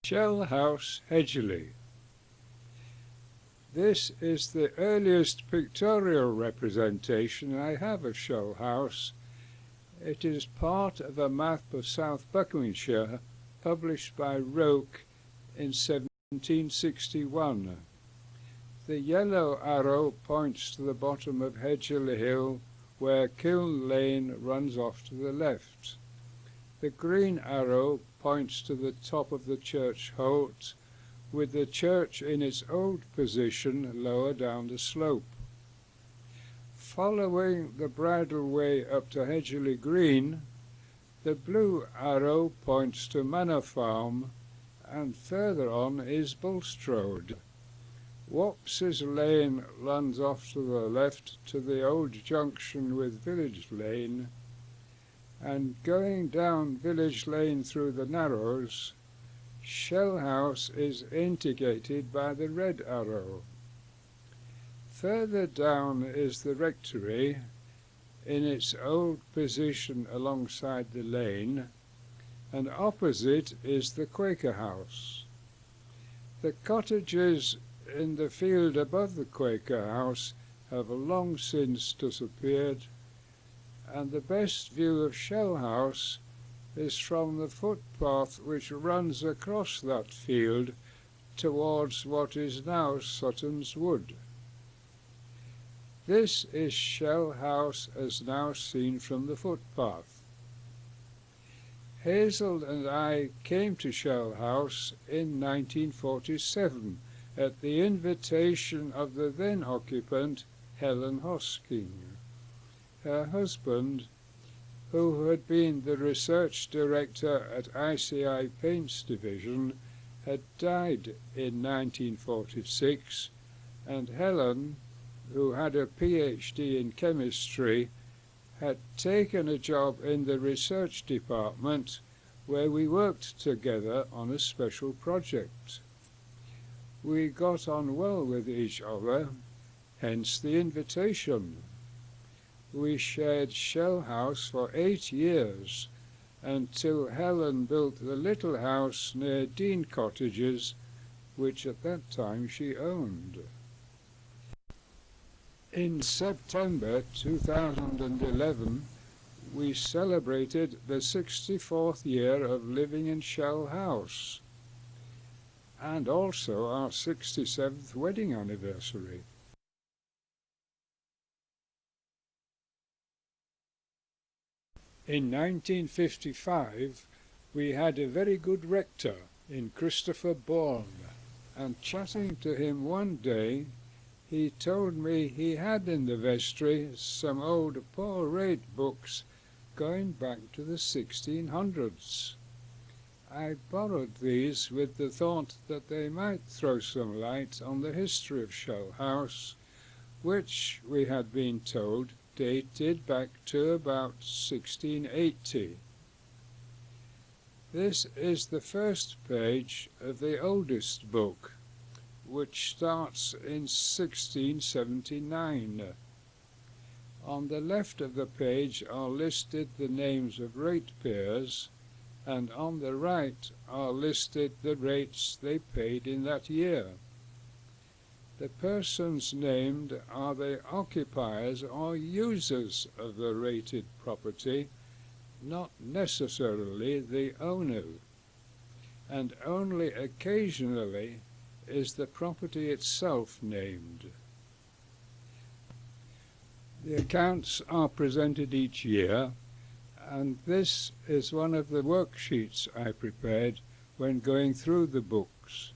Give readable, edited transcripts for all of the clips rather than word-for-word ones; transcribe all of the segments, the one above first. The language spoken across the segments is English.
Shell House, Hedgerley. This is the earliest pictorial representation I have of Shell House. It is part of a map of South Buckinghamshire published by Roke in 1761. The yellow arrow points to the bottom of Hedgerley Hill, where Kiln Lane runs off to the left. The green arrow points to the top of the church Holt, with the church in its old position lower down the slope. Following the bridle way up to Hedgerley Green, the blue arrow points to Manor Farm, and further on is Bulstrode. Wops's Lane runs off to the left to the old junction with Village Lane, and going down Village Lane through the Narrows, Shell House is indicated by the red arrow. Further down is the rectory, in its old position alongside the lane, and opposite is the Quaker House. The cottages in the field above the Quaker House have long since disappeared, and the best view of Shell House is from the footpath which runs across that field towards what is now Sutton's Wood. This is Shell House as now seen from the footpath. Hazel and I came to Shell House in 1947 at the invitation of the then occupant, Helen Hosking. Her husband, who had been the research director at ICI Paints Division, had died in 1946, and Helen, who had a PhD in chemistry, had taken a job in the research department where we worked together on a special project. We got on well with each other, hence the invitation. We shared Shell House for 8 years, until Helen built the little house near Dean Cottages, which at that time she owned. In September 2011, we celebrated the 64th year of living in Shell House, and also our 67th wedding anniversary. In 1955, we had a very good rector in Christopher Bourne, and chatting to him one day, he told me he had in the vestry some old Paul Reid books going back to the 1600s. I borrowed these with the thought that they might throw some light on the history of Shell House, which, we had been told, dated back to about 1680. This is the first page of the oldest book, which starts in 1679. On the left of the page are listed the names of ratepayers, and on the right are listed the rates they paid in that year. The persons named are the occupiers or users of the rated property, not necessarily the owner, and only occasionally is the property itself named. The accounts are presented each year, and this is one of the worksheets I prepared when going through the books.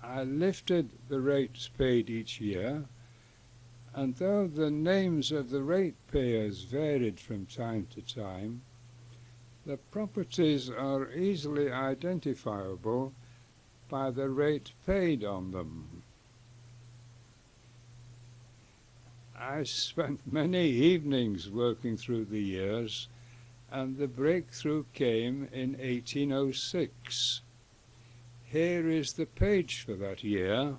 I lifted the rates paid each year, and though the names of the ratepayers varied from time to time, the properties are easily identifiable by the rate paid on them. I spent many evenings working through the years, and the breakthrough came in 1806. Here is the page for that year,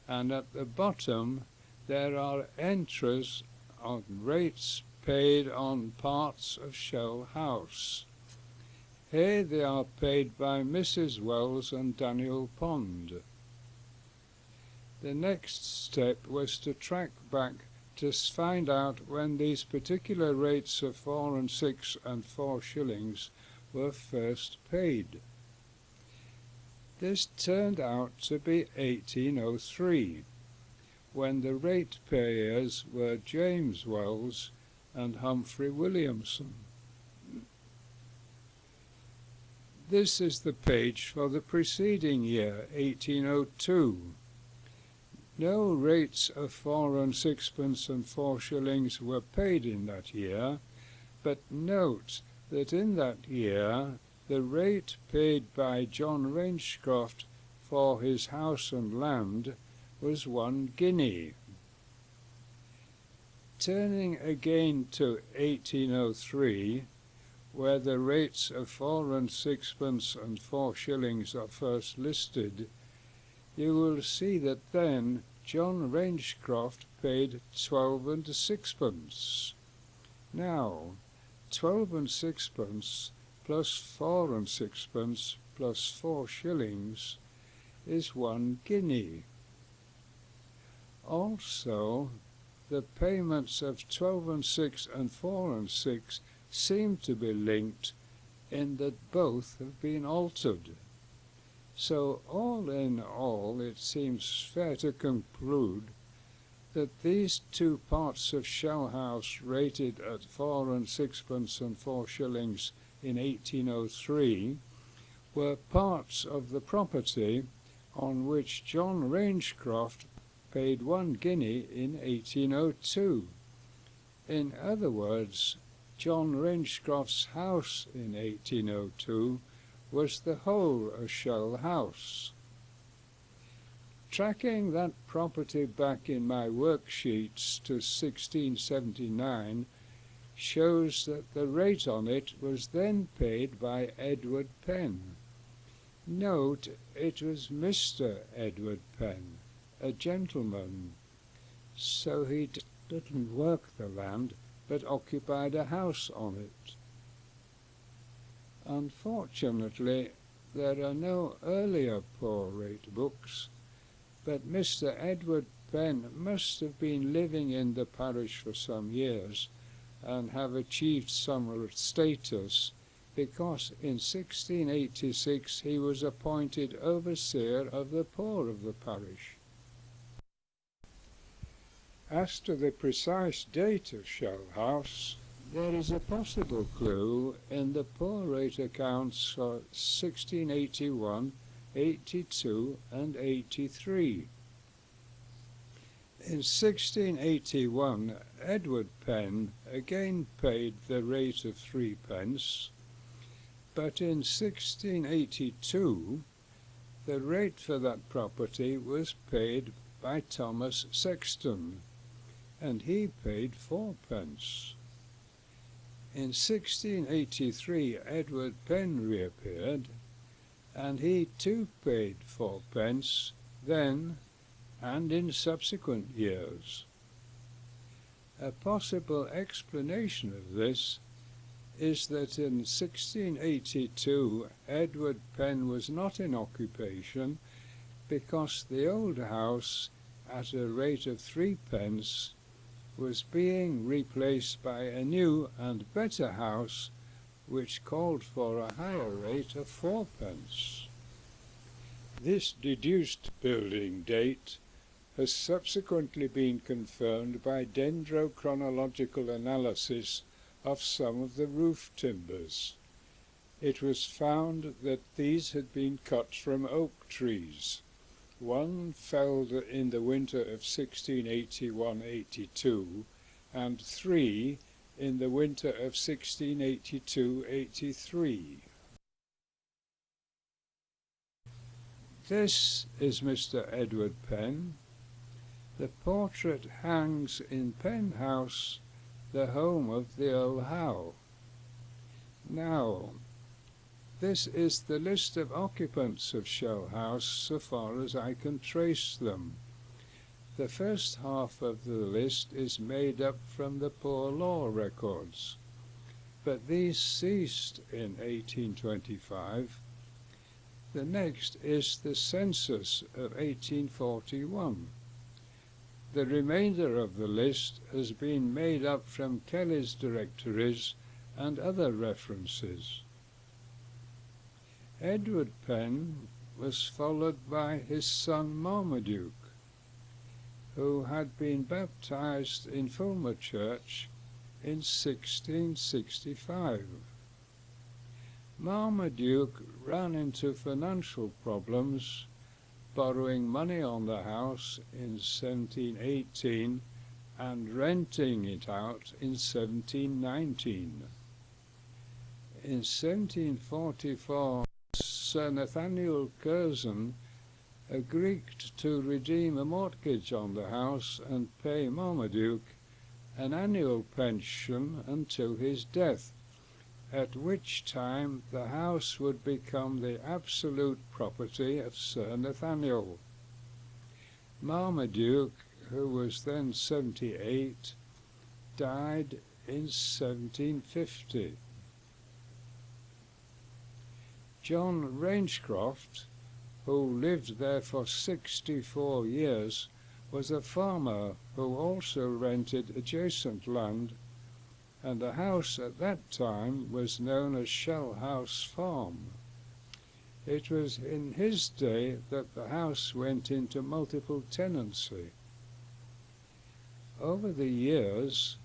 and at the bottom there are entries on rates paid on parts of Shell House. Here they are paid by Mrs. Wells and Daniel Pond. The next step was to track back to find out when these particular rates of 4 and 6 and 4 shillings were first paid. This turned out to be 1803, when the ratepayers were James Wells and Humphrey Williamson. This is the page for the preceding year, 1802. No rates of 4 and 6pence and 4 shillings were paid in that year, but note that in that year the rate paid by John Rangecroft for his house and land was 1 guinea. Turning again to 1803, where the rates of 4 and 6pence and 4 shillings are first listed, you will see that then John Rangecroft paid 12 and 6pence. Now, 12 and 6pence plus 4 and 6pence plus 4 shillings is 1 guinea. Also, the payments of 12 and 6 and 4 and 6 seem to be linked in that both have been altered. So all in all, it seems fair to conclude that these two parts of Shell House rated at 4 and 6pence and 4 shillings in 1803 were parts of the property on which John Rangecroft paid 1 guinea in 1802. In other words, John Rangecroft's house in 1802 was the whole of Shell House. Tracking that property back in my worksheets to 1679 shows that the rate on it was then paid by Edward Penn. Note, it was Mr. Edward Penn, a gentleman, so he didn't work the land, but occupied a house on it. Unfortunately, there are no earlier poor rate books, but Mr. Edward Penn must have been living in the parish for some years and have achieved some status, because in 1686 he was appointed overseer of the poor of the parish. As to the precise date of Shell House, there is a possible clue in the poor rate accounts for 1681, 82 and 83. In 1681, Edward Penn again paid the rate of 3 pence, but in 1682 the rate for that property was paid by Thomas Sexton, and he paid 4 pence. In 1683 Edward Penn reappeared, and he too paid 4 pence then and in subsequent years. A possible explanation of this is that in 1682 Edward Penn was not in occupation because the old house, at a rate of 3 pence, was being replaced by a new and better house which called for a higher rate of 4 pence. This deduced building date has subsequently been confirmed by dendrochronological analysis of some of the roof timbers. It was found that these had been cut from oak trees. One felled in the winter of 1681-82, and 3 in the winter of 1682-83. This is Mr. Edward Penn. The portrait hangs in Penn House, the home of the Earl Howe. Now, this is the list of occupants of Shell House so far as I can trace them. The first half of the list is made up from the poor law records. but these ceased in 1825. The next is the census of 1841. The remainder of the list has been made up from Kelly's directories and other references. Edward Penn was followed by his son Marmaduke, who had been baptized in Fulmer Church in 1665. Marmaduke ran into financial problems, borrowing money on the house in 1718 and renting it out in 1719. In 1744, Sir Nathaniel Curzon agreed to redeem a mortgage on the house and pay Marmaduke an annual pension until his death, at which time the house would become the absolute property of Sir Nathaniel. Marmaduke, who was then 78, died in 1750. John Rangecroft, who lived there for 64 years, was a farmer who also rented adjacent land, and the house at that time was known as Shell House Farm. It was in his day that the house went into multiple tenancy. Over the years,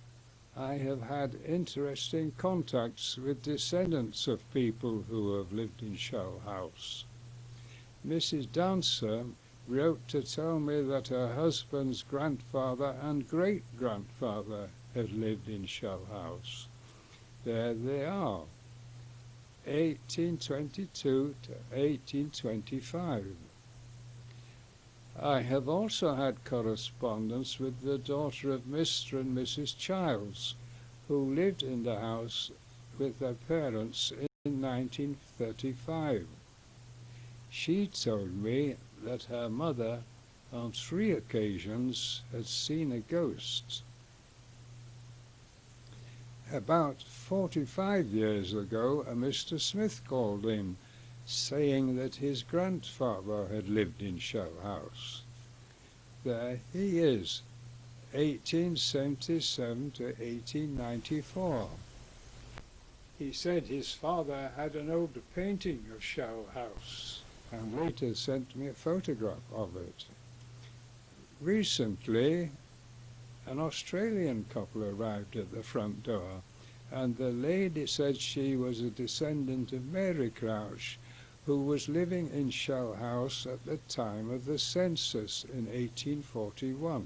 I have had interesting contacts with descendants of people who have lived in Shell House. Mrs. Dancer wrote to tell me that her husband's grandfather and great-grandfather had lived in Shell House. There they are, 1822 to 1825. I have also had correspondence with the daughter of Mr. and Mrs. Childs, who lived in the house with their parents in 1935. She told me that her mother, on 3 occasions, had seen a ghost. About 45 years ago, a Mr. Smith called in, saying that his grandfather had lived in Shell House. There he is, 1877 to 1894. He said his father had an old painting of Shell House, and later sent me a photograph of it. Recently, an Australian couple arrived at the front door, and the lady said she was a descendant of Mary Crouch, who was living in Shell House at the time of the census in 1841.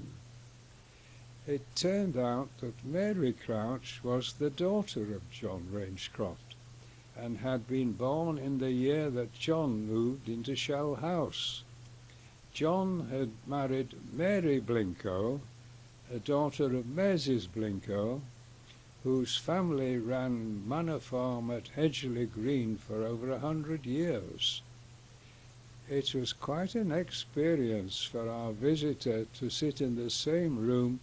It turned out that Mary Crouch was the daughter of John Rangecroft, and had been born in the year that John moved into Shell House. John had married Mary Blincoe, a daughter of Mrs. Blincoe, whose family ran Manor Farm at Hedgerley Green for over 100 years. It was quite an experience for our visitor to sit in the same room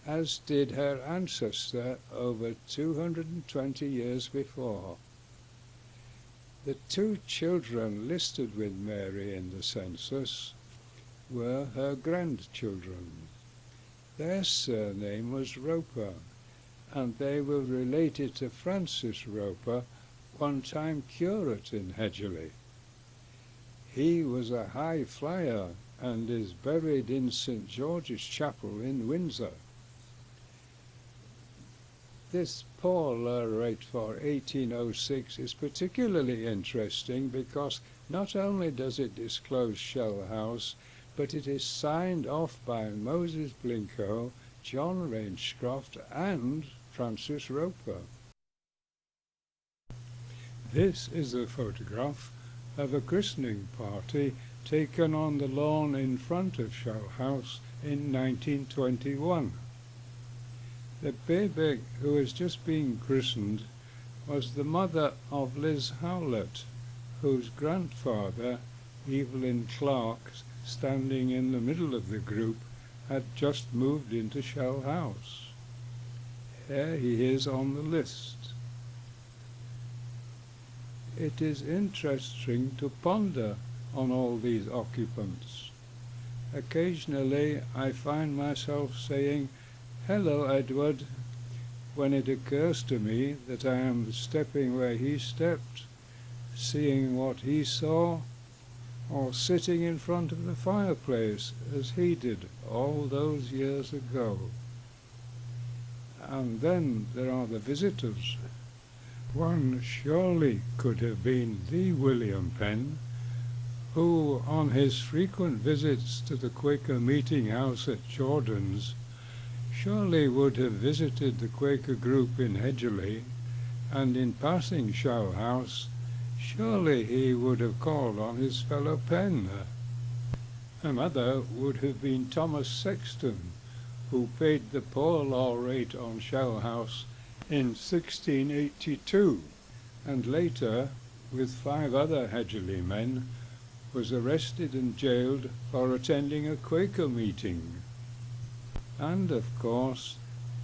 as did her ancestor over 220 years before. The 2 children listed with Mary in the census were her grandchildren. Their surname was Roper, and they were related to Francis Roper, one-time curate in Hedgerley. He was a high flyer and is buried in St. George's Chapel in Windsor. This poor rate for 1806 is particularly interesting because not only does it disclose Shell House, but it is signed off by Moses Blincoe, John Rangecroft, and Francis Roper. This is a photograph of a christening party taken on the lawn in front of Shell House in 1921. The baby who was just being christened was the mother of Liz Howlett, whose grandfather, Evelyn Clark, standing in the middle of the group, had just moved into Shell House. Here he is on the list. it is interesting to ponder on all these occupants. Occasionally I find myself saying, "Hello, Edward," when it occurs to me that I am stepping where he stepped, seeing what he saw, or sitting in front of the fireplace as he did all those years ago. And then there are the visitors. One surely could have been the William Penn, who, on his frequent visits to the Quaker meeting house at Jordan's, surely would have visited the Quaker group in Hedgerley, and in passing Show House, surely he would have called on his fellow Penn. Another would have been Thomas Sexton, who paid the poor law rate on Show House in 1682, and later, with 5 other Hedgerley men, was arrested and jailed for attending a Quaker meeting. And, of course,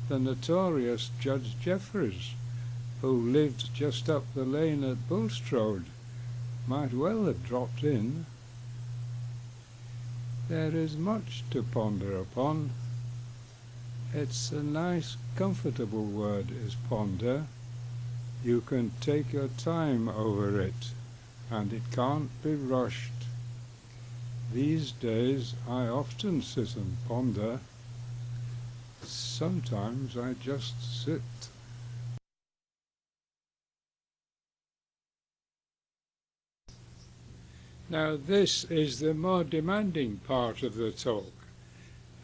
the notorious Judge Jeffreys, who lived just up the lane at Bulstrode, might well have dropped in. There is much to ponder upon. It's a nice, comfortable word, is ponder. You can take your time over it, and it can't be rushed. These days I often sit and ponder. Sometimes I just sit. Now this is the more demanding part of the talk,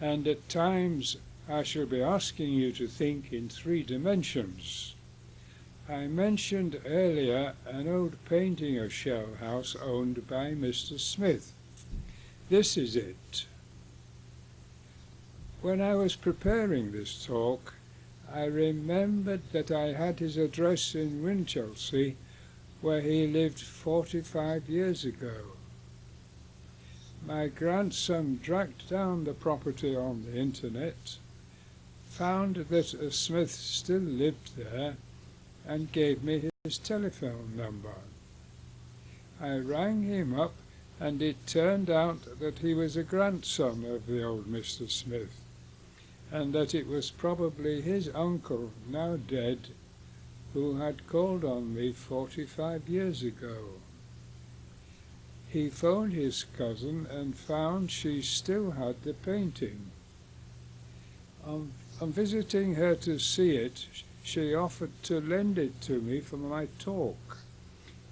and at times I shall be asking you to think in 3 dimensions. I mentioned earlier an old painting of Show House owned by Mr. Smith. This is it. When I was preparing this talk, I remembered that I had his address in Winchelsea, where he lived 45 years ago. My grandson tracked down the property on the internet, found that a Smith still lived there, and gave me his telephone number. I rang him up, and it turned out that he was a grandson of the old Mr. Smith, and that it was probably his uncle, now dead, who had called on me 45 years ago. He phoned his cousin and found she still had the painting. On visiting her to see it, she offered to lend it to me for my talk,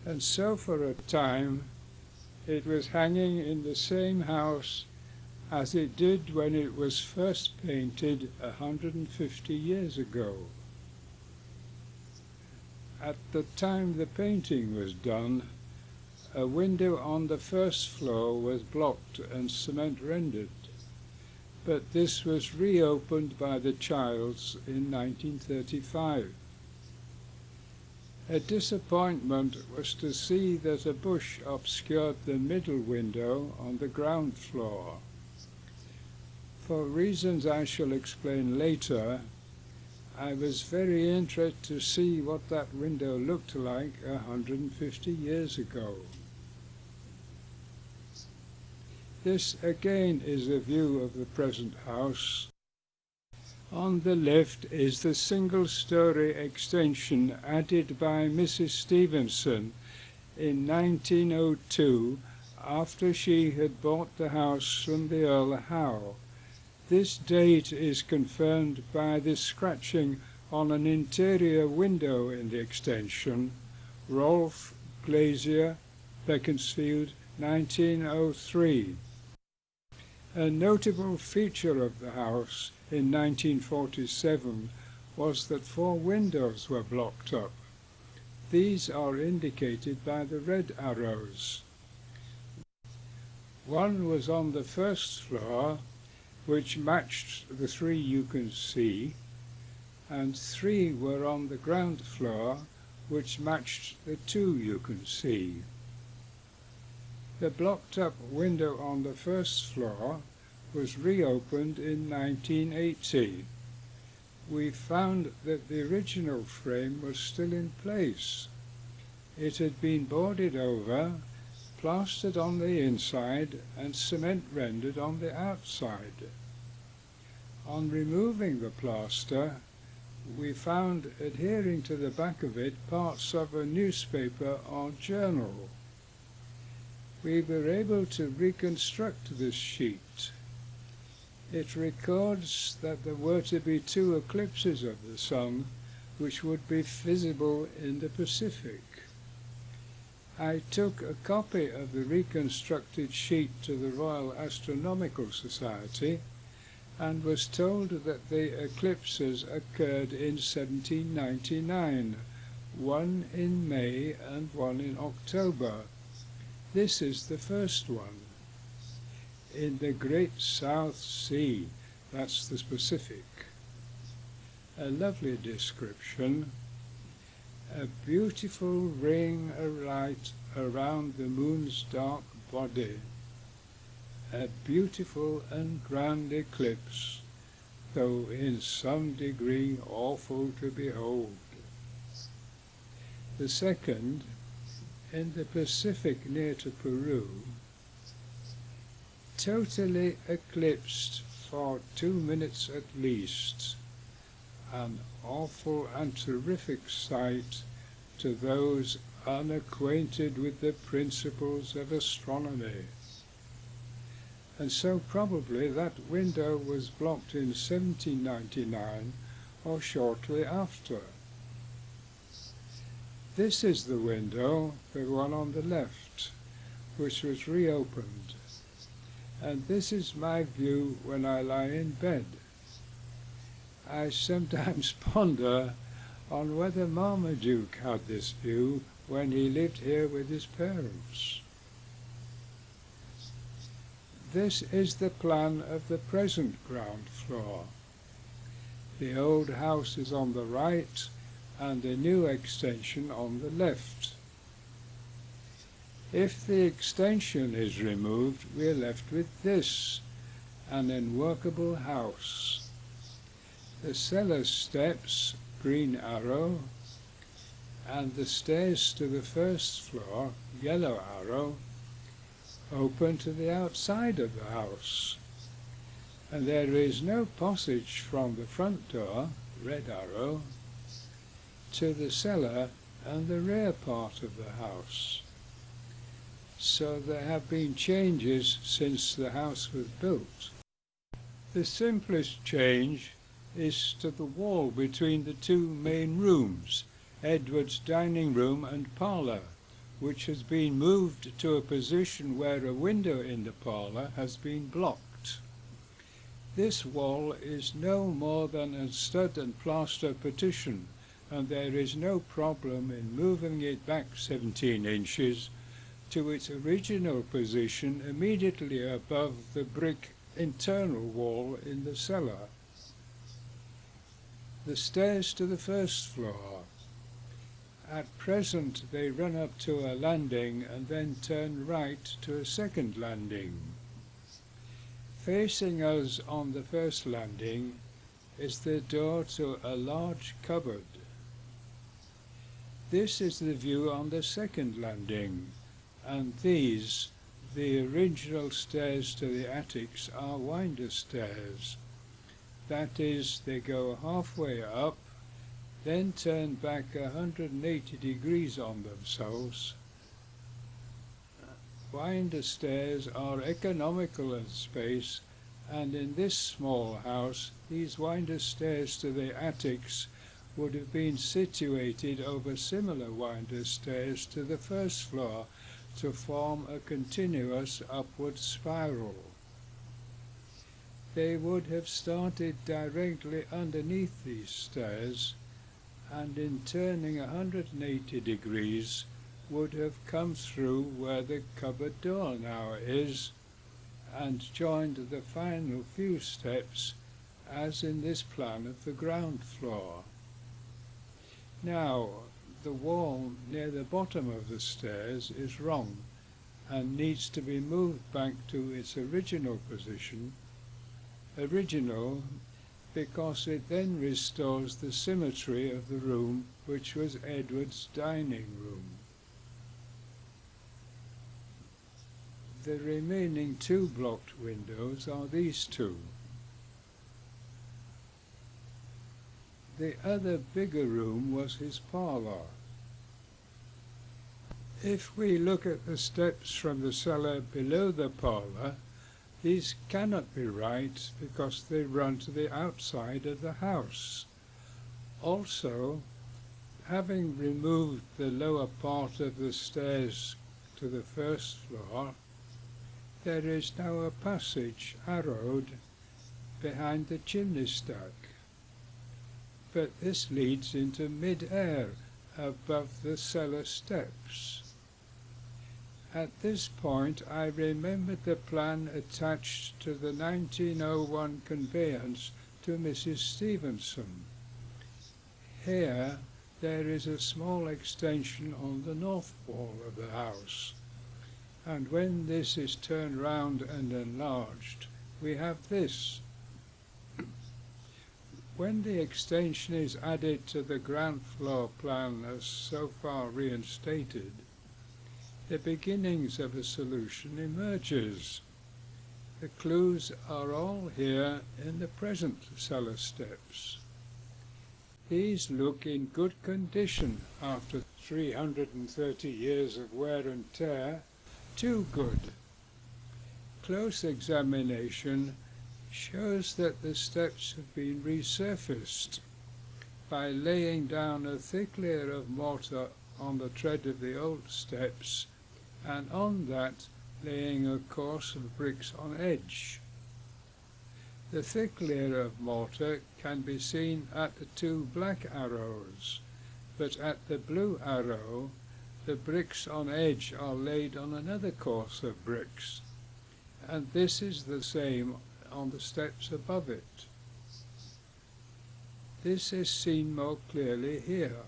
and so for a time it was hanging in the same house as it did when it was first painted 150 years ago. At the time the painting was done, a window on the first floor was blocked and cement rendered, but this was reopened by the Childs in 1935. A disappointment was to see that a bush obscured the middle window on the ground floor. For reasons I shall explain later, I was very interested to see what that window looked like 150 years ago. This again is a view of the present house. On the left is the single-story extension added by Mrs. Stevenson in 1902 after she had bought the house from the Earl Howe. This date is confirmed by the scratching on an interior window in the extension, Rolfe Glazier, Beaconsfield, 1903. A notable feature of the house in 1947 was that 4 windows were blocked up. These are indicated by the red arrows. One was on the first floor, which matched the 3 you can see, and 3 were on the ground floor, which matched the 2 you can see. The blocked-up window on the first floor was reopened in 1980. We found that the original frame was still in place. It had been boarded over, plastered on the inside, and cement rendered on the outside. On removing the plaster, we found adhering to the back of it parts of a newspaper or journal. We were able to reconstruct this sheet. It records that there were to be 2 eclipses of the sun, which would be visible in the Pacific. I took a copy of the reconstructed sheet to the Royal Astronomical Society and was told that the eclipses occurred in 1799, one in May and one in October. This is the first one. In the Great South Sea, that's the Pacific. A lovely description. A beautiful ring of light around the moon's dark body. A beautiful and grand eclipse, though in some degree awful to behold. The second, in the Pacific near to Peru, totally eclipsed for 2 minutes at least, an awful and terrific sight to those unacquainted with the principles of astronomy. And so probably that window was blocked in 1799 or shortly after. This is the window, the one on the left, which was reopened. And this is my view when I lie in bed. I sometimes ponder on whether Marmaduke had this view when he lived here with his parents. This is the plan of the present ground floor. The old house is on the right and the new extension on the left. If the extension is removed, we are left with this, an unworkable house. The cellar steps, green arrow, and the stairs to the first floor, yellow arrow, open to the outside of the house. And there is no passage from the front door, red arrow, to the cellar and the rear part of the house. So there have been changes since the house was built. The simplest change is to the wall between the 2 main rooms, Edward's dining room and parlour, which has been moved to a position where a window in the parlour has been blocked. This wall is no more than a stud and plaster partition, and there is no problem in moving it back 17 inches to its original position immediately above the brick internal wall in the cellar. The stairs to the first floor. At present they run up to a landing and then turn right to a second landing. Facing us on the first landing is the door to a large cupboard. This is the view on the second landing, and these, the original stairs to the attics, are winder stairs. That is, they go halfway up, then turn back 180 degrees on themselves. Winder stairs are economical in space, and in this small house these winder stairs to the attics would have been situated over similar winder stairs to the first floor to form a continuous upward spiral. They would have started directly underneath these stairs, and in turning 180 degrees would have come through where the cupboard door now is, and joined the final few steps as in this plan of the ground floor. Now, the wall near the bottom of the stairs is wrong and needs to be moved back to its original position. Original because it then restores the symmetry of the room which was Edward's dining room. The remaining two blocked windows are these two. The other bigger room was his parlour. If we look at the steps from the cellar below the parlour, these cannot be right because they run to the outside of the house. Also, having removed the lower part of the stairs to the first floor, there is now a passage arrowed behind the chimney stack. But this leads into mid-air above the cellar steps. At this point I remembered the plan attached to the 1901 conveyance to Mrs. Stevenson. Here there is a small extension on the north wall of the house, and when this is turned round and enlarged, we have this. When the extension is added to the ground floor plan as so far reinstated, the beginnings of a solution emerges. The clues are all here in the present cellar steps. These look in good condition after 330 years of wear and tear, too good. Close examination shows that the steps have been resurfaced by laying down a thick layer of mortar on the tread of the old steps, and on that laying a course of bricks on edge. The thick layer of mortar can be seen at the two black arrows, but at the blue arrow the bricks on edge are laid on another course of bricks, and this is the same on the steps above it. This is seen more clearly here.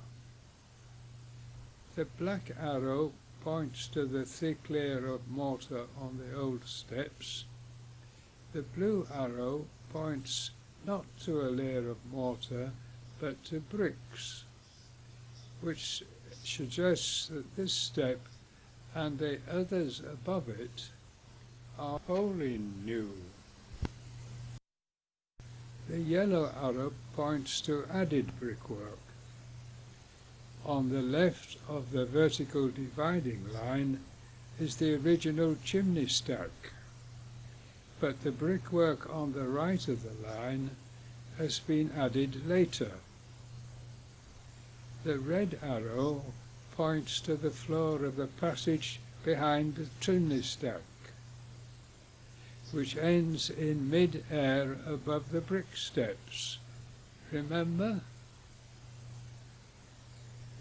The black arrow points to the thick layer of mortar on the old steps. The blue arrow points not to a layer of mortar, but to bricks, which suggests that this step and the others above it are wholly new. The yellow arrow points to added brickwork. On the left of the vertical dividing line is the original chimney stack, but the brickwork on the right of the line has been added later. The red arrow points to the floor of the passage behind the chimney stack, which ends in mid-air above the brick steps. Remember?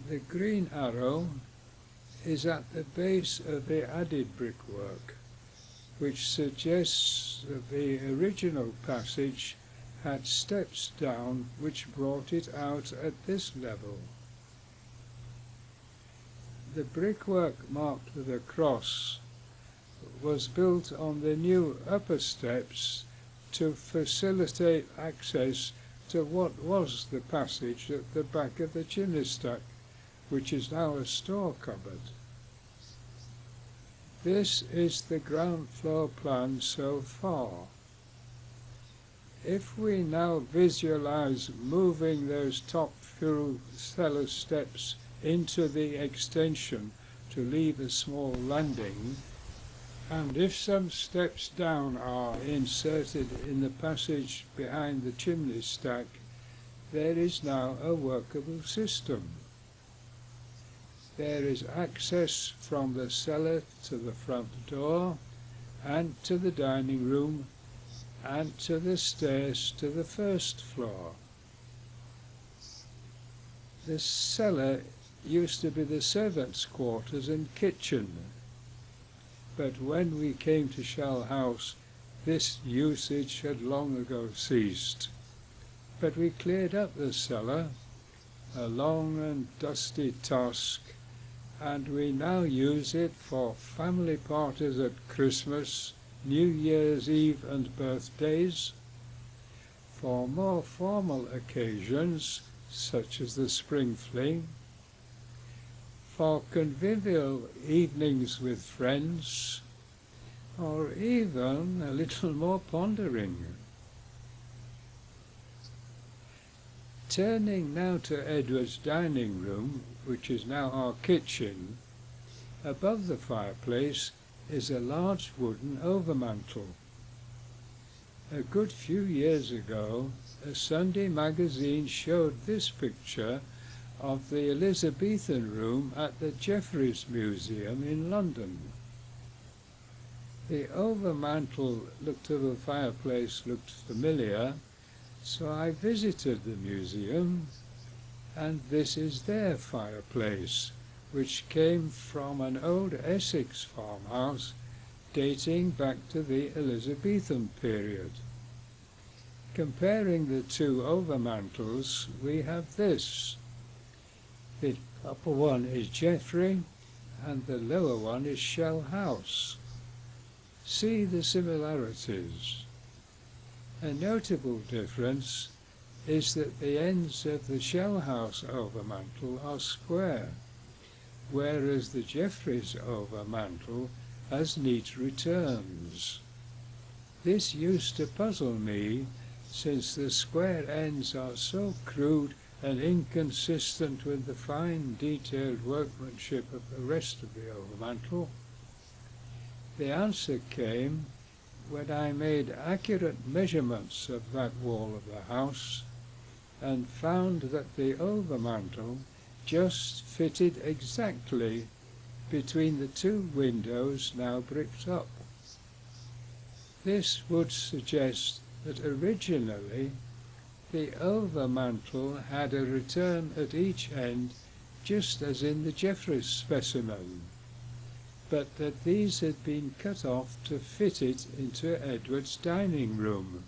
The green arrow is at the base of the added brickwork, which suggests that the original passage had steps down which brought it out at this level. The brickwork marked with a cross was built on the new upper steps to facilitate access to what was the passage at the back of the chimney stack, which is now a store cupboard. This is the ground floor plan so far. If we now visualize moving those top few cellar steps into the extension to leave a small landing, and if some steps down are inserted in the passage behind the chimney stack, there is now a workable system. There is access from the cellar to the front door, and to the dining room, and to the stairs to the first floor. The cellar used to be the servants' quarters and kitchen, but when we came to Shell House, this usage had long ago ceased. But we cleared up the cellar, a long and dusty task, and we now use it for family parties at Christmas, New Year's Eve and birthdays, for more formal occasions such as the spring fling, for convivial evenings with friends, or even a little more pondering. Turning now to Edward's dining room, which is now our kitchen, above the fireplace is a large wooden overmantel. A good few years ago, a Sunday magazine showed this picture of the Elizabethan room at the Jeffreys Museum in London. The overmantel looked of the fireplace looked familiar, so I visited the museum, and this is their fireplace, which came from an old Essex farmhouse dating back to the Elizabethan period. Comparing the two overmantels, we have this. The upper one is Jeffrey, and the lower one is Shell House. See the similarities. A notable difference is that the ends of the Shell House overmantel are square, whereas the Jeffreys overmantel has neat returns. This used to puzzle me, since the square ends are so crude and inconsistent with the fine detailed workmanship of the rest of the overmantel. The answer came when I made accurate measurements of that wall of the house and found that the overmantel just fitted exactly between the two windows now bricked up. This would suggest that originally the overmantel had a return at each end, just as in the Jeffreys specimen, but that these had been cut off to fit it into Edward's dining room.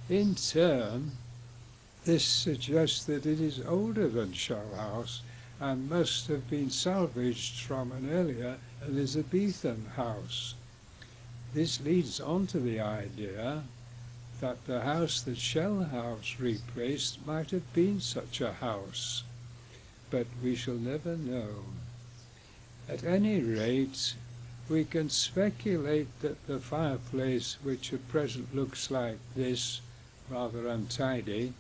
In turn, this suggests that it is older than Shell House and must have been salvaged from an earlier Elizabethan house. This leads on to the idea that the house that Shell House replaced might have been such a house, but we shall never know. At any rate, we can speculate that the fireplace, which at present looks like this, rather untidy,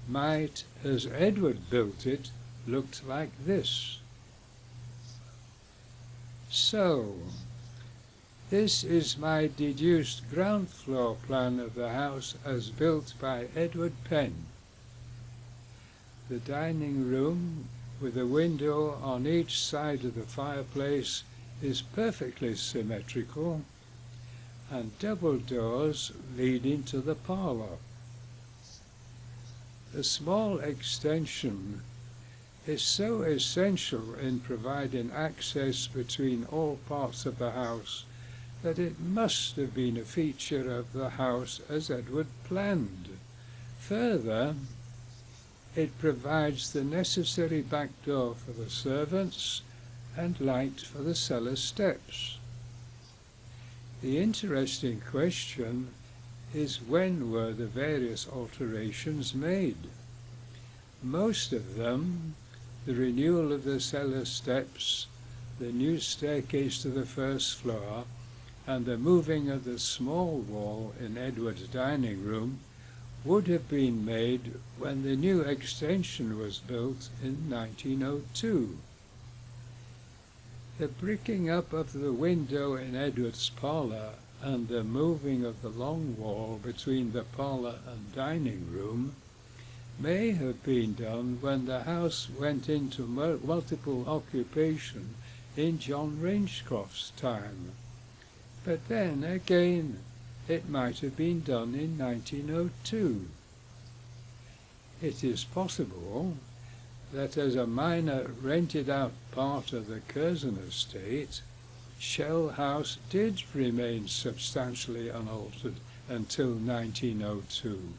might, as Edward built it, looked like this. So, this is my deduced ground floor plan of the house as built by Edward Penn. The dining room, with a window on each side of the fireplace, is perfectly symmetrical, and double doors lead into the parlour. The small extension is so essential in providing access between all parts of the house that it must have been a feature of the house as Edward planned. Further, it provides the necessary back door for the servants and light for the cellar steps. The interesting question is, when were the various alterations made? Most of them, the renewal of the cellar steps, the new staircase to the first floor, and the moving of the small wall in Edward's dining room, would have been made when the new extension was built in 1902. The bricking up of the window in Edward's parlour and the moving of the long wall between the parlour and dining room may have been done when the house went into multiple occupation in John Rangecoft's time. But then again, it might have been done in 1902. It is possible that as a minor rented out part of the Curzon estate, Shell House did remain substantially unaltered until 1902.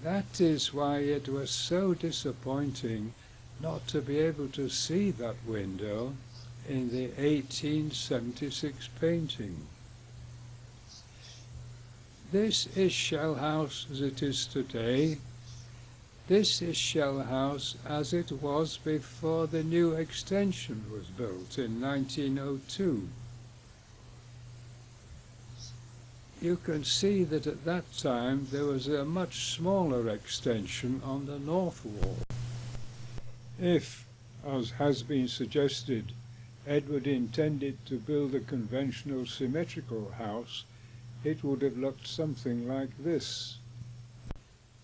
That is why it was so disappointing not to be able to see that window in the 1876 painting. This is Shell House as it is today. This is Shell House as it was before the new extension was built in 1902. You can see that at that time there was a much smaller extension on the north wall. If, as has been suggested, Edward intended to build a conventional symmetrical house, it would have looked something like this.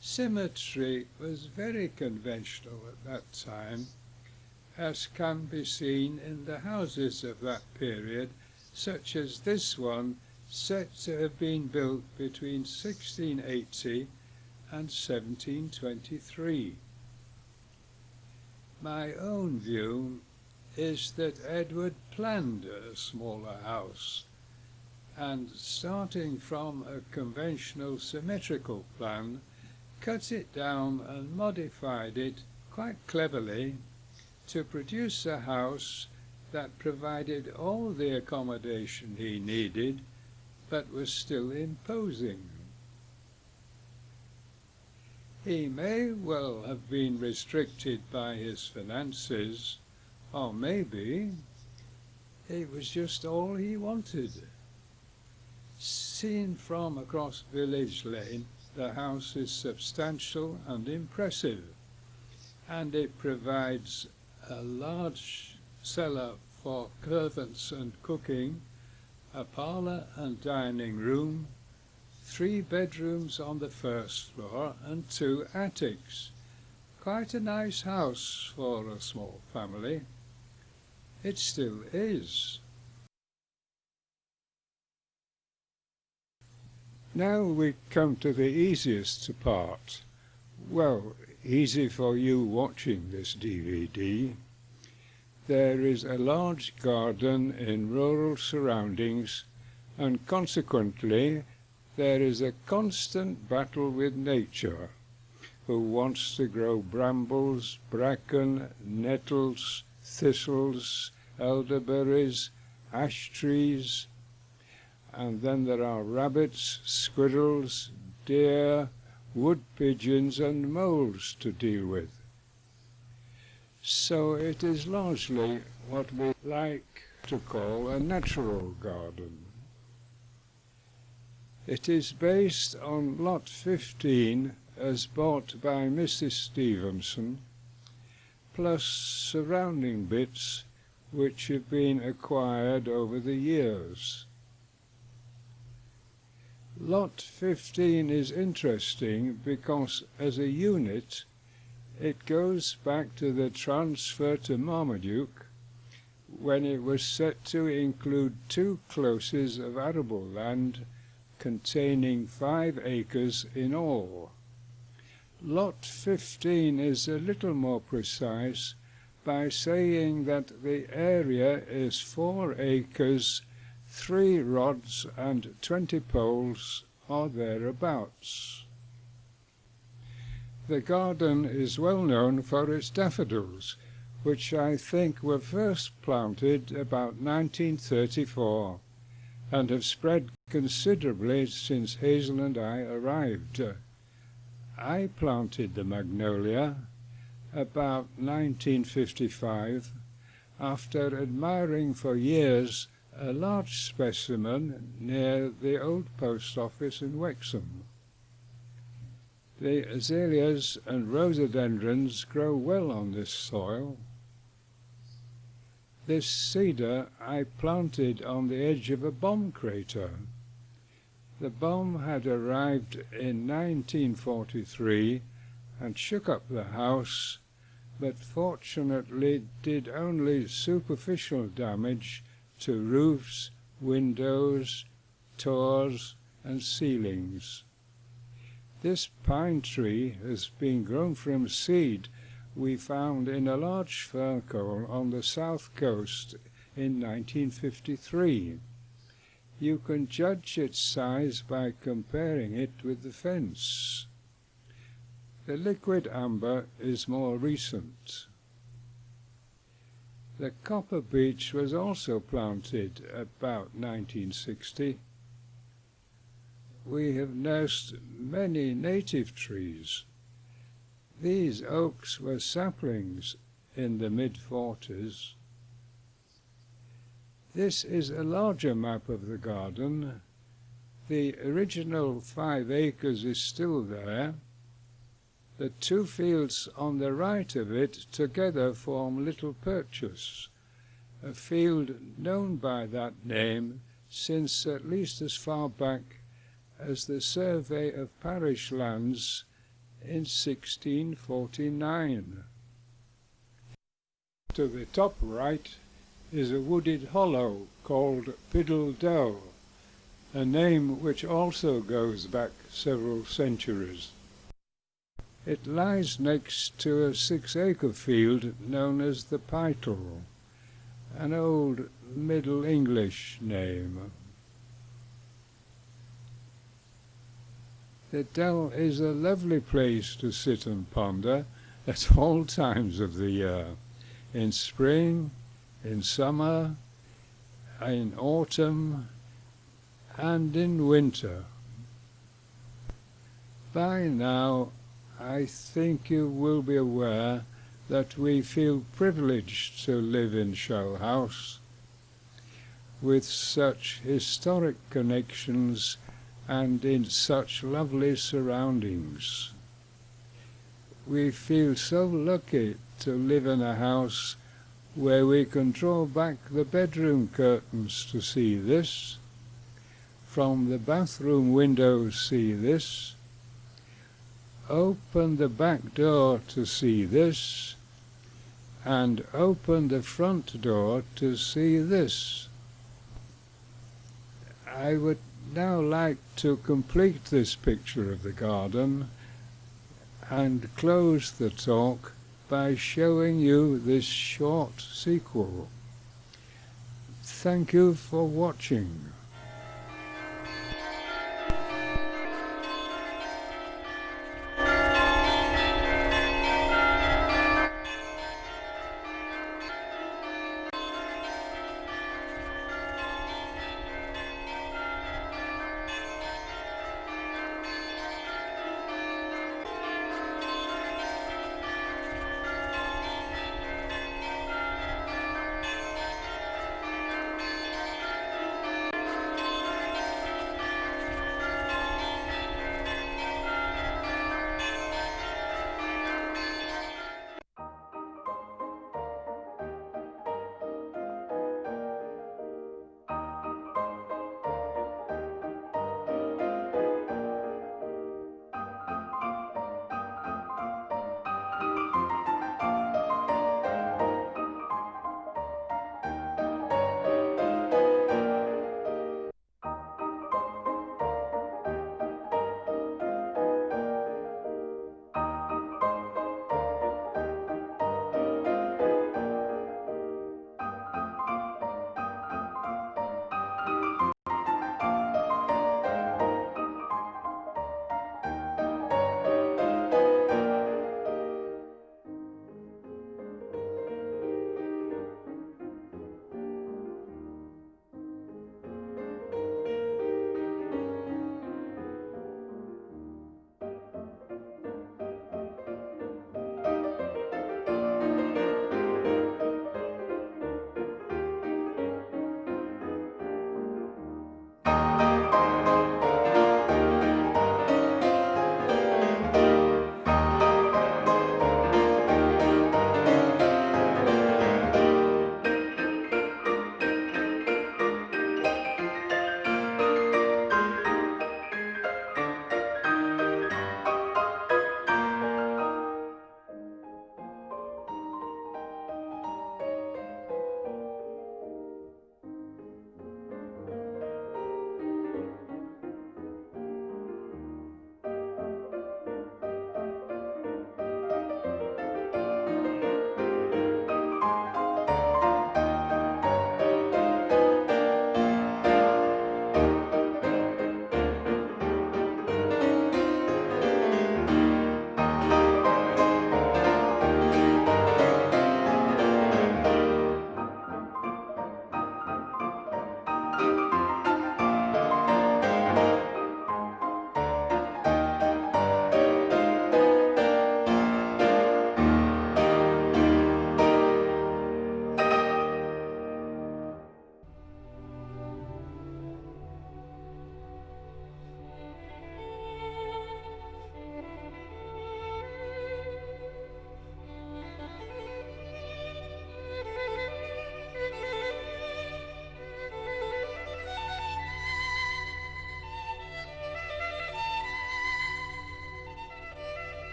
Symmetry was very conventional at that time, as can be seen in the houses of that period, such as this one, said to have been built between 1680 and 1723. My own view is that Edward planned a smaller house, and starting from a conventional symmetrical plan, cut it down and modified it quite cleverly to produce a house that provided all the accommodation he needed, but was still imposing. He may well have been restricted by his finances, or maybe it was just all he wanted. Seen from across Village Lane, the house is substantial and impressive, and it provides a large cellar for servants and cooking, a parlour and dining room, 3 bedrooms on the first floor and 2 attics. Quite a nice house for a small family. It still is. Now we come to the easiest part. Well, easy for you watching this DVD. There is a large garden in rural surroundings, and consequently there is a constant battle with nature, who wants to grow brambles, bracken, nettles, thistles, elderberries, ash trees, and then there are rabbits, squirrels, deer, wood pigeons and moles to deal with. So it is largely what we like to call a natural garden. It is based on Lot 15 as bought by Mrs. Stevenson, plus surrounding bits which have been acquired over the years. Lot 15 is interesting because as a unit it goes back to the transfer to Marmaduke, when it was set to include 2 closes of arable land containing 5 acres in all. Lot 15 is a little more precise by saying that the area is 4 acres, 3 rods and 20 poles or thereabouts. The garden is well known for its daffodils, which I think were first planted about 1934 and have spread considerably since Hazel and I arrived. I planted the magnolia about 1955 after admiring for years a large specimen near the old post office in Wexham. The azaleas and rhododendrons grow well on this soil. This cedar I planted on the edge of a bomb crater. The bomb had arrived in 1943 and shook up the house, but fortunately did only superficial damage to roofs, windows, doors and ceilings. This pine tree has been grown from seed we found in a large fir cone on the south coast in 1953. You can judge its size by comparing it with the fence. The liquid amber is more recent. The copper beech was also planted about 1960. We have nursed many native trees. These oaks were saplings in the mid-40s. This is a larger map of the garden. The original 5 acres is still there. The 2 fields on the right of it together form Little Purchase, a field known by that name since at least as far back as the Survey of Parish Lands in 1649. To the top right is a wooded hollow called Piddle Dow, a name which also goes back several centuries. It lies next to a 6-acre field known as the Pytle, an old Middle English name. The dell is a lovely place to sit and ponder at all times of the year, in spring, in summer, in autumn, and in winter. By now, I think you will be aware that we feel privileged to live in Shell House, with such historic connections and in such lovely surroundings. We feel so lucky to live in a house where we can draw back the bedroom curtains to see this, from the bathroom windows see this, open the back door to see this, and open the front door to see this. I would now like to complete this picture of the garden and close the talk by showing you this short sequel. Thank you for watching.